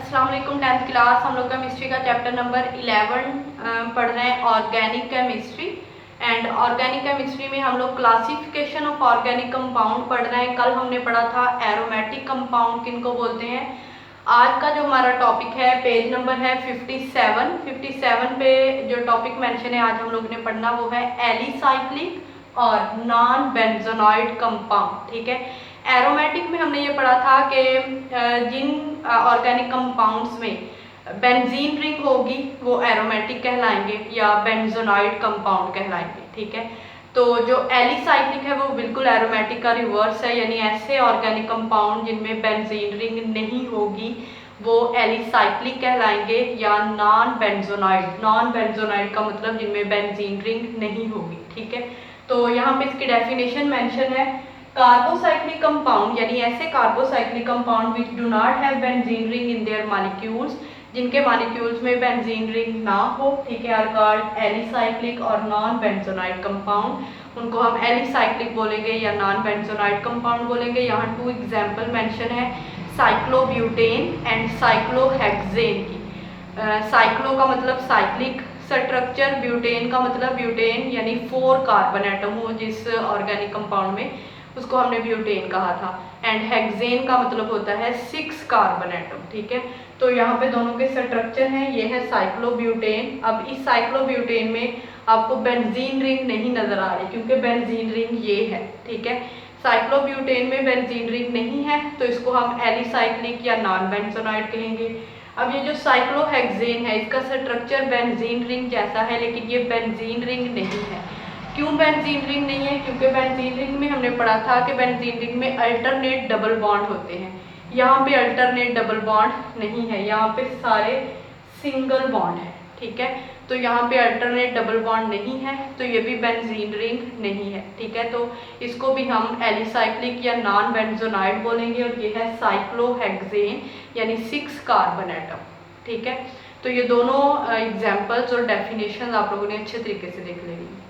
अस्सलाम वालेकुम। 10th class हम लोग केमिस्ट्री का चैप्टर नंबर 11 पढ़ रहे हैं, organic chemistry. And organic chemistry में हम लोग क्लासिफिकेशन ऑफ ऑर्गेनिक कंपाउंड पढ़ रहे हैं। कल हमने पढ़ा था एरोमेटिक कंपाउंड किनको बोलते हैं। आज का जो हमारा टॉपिक है, पेज नंबर है 57 पे जो टॉपिक मेंशन है आज हम लोग ने पढ़ना वो है एलिसाइक्लिक और नॉन बेंजोनॉइड कंपाउंड। ठीक है, एरोमेटिक में हमने ये पढ़ा था कि जिन ऑर्गेनिक कंपाउंड्स में बेंजीन रिंग होगी वो एरोमेटिक कहलाएंगे या बेंजोनॉइड कंपाउंड कहलाएंगे। ठीक है, तो जो एलिसाइक्लिक है वो बिल्कुल एरोमेटिक का रिवर्स है, यानी ऐसे ऑर्गेनिक कंपाउंड जिनमें बेंजीन रिंग नहीं होगी वो एलिसाइक्लिक कहलाएंगे या नॉन बेंजोनॉइड। नॉन बेंजोनॉइड का मतलब जिनमें बेंजीन रिंग नहीं होगी। ठीक है, तो यहाँ पे इसकी डेफिनेशन मेंशन है, कार्बोसाइक्लिक कंपाउंड यानी ऐसे carbocyclic compound which do not have benzene ring in their molecules, जिनके मॉलिक्यूल्स में बेंजीन रिंग ना हो, ठीक है, आर कॉल्ड एलिसाइक्लिक और नॉन बेंजोनॉइड कंपाउंड। उनको हम एलिसाइक्लिक बोलेंगे या नॉन बेंजोनॉइड कंपाउंड बोलेंगे। यहाँ 2 एग्जाम्पल मेंशन है, साइक्लोब्यूटेन एंड साइक्लोहेक्सेन की। साइक्लो का मतलब साइक्लिक स्ट्रक्चर, ब्यूटेन का मतलब ब्यूटेन यानी 4 कार्बन एटम हो जिस ऑर्गेनिक कंपाउंड में, उसको हमने ब्यूटेन कहा था। एंड हेक्सेन का मतलब होता है 6 कार्बन एटम। ठीक है, तो यहाँ पे दोनों के स्ट्रक्चर हैं, ये है साइक्लोब्यूटेन। अब इस साइक्लोब्यूटेन में आपको बेंजीन रिंग नहीं नजर आ रही क्योंकि बेंजीन रिंग ये है। ठीक है, साइक्लोब्यूटेन में बेंजीन रिंग नहीं है तो इसको हम एलिसाइक्लिक या नॉन बेंजोनॉइड कहेंगे। अब ये जो साइक्लोहेक्सेन है इसका स्ट्रक्चर बेंजीन रिंग जैसा है लेकिन ये बेंजीन रिंग नहीं है। क्यों बेंजीन रिंग नहीं है? क्योंकि बेंजीन रिंग में हमने पढ़ा था कि बेंजीन रिंग में अल्टरनेट डबल बॉन्ड होते हैं। यहाँ पे अल्टरनेट डबल बॉन्ड नहीं है, यहाँ पे सारे सिंगल बॉन्ड है। ठीक है, तो यहाँ पे अल्टरनेट डबल बॉन्ड नहीं है तो ये भी बेंजीन रिंग नहीं है। ठीक है, तो इसको भी हम एलिसाइक्लिक या नॉन बेंजोनॉइड बोलेंगे। और ये है साइक्लोहेक्सेन यानी 6 कार्बन एटम। ठीक है, तो ये दोनों एग्जाम्पल्स और डेफिनेशन आप लोगों ने अच्छे तरीके से देख लेंगे।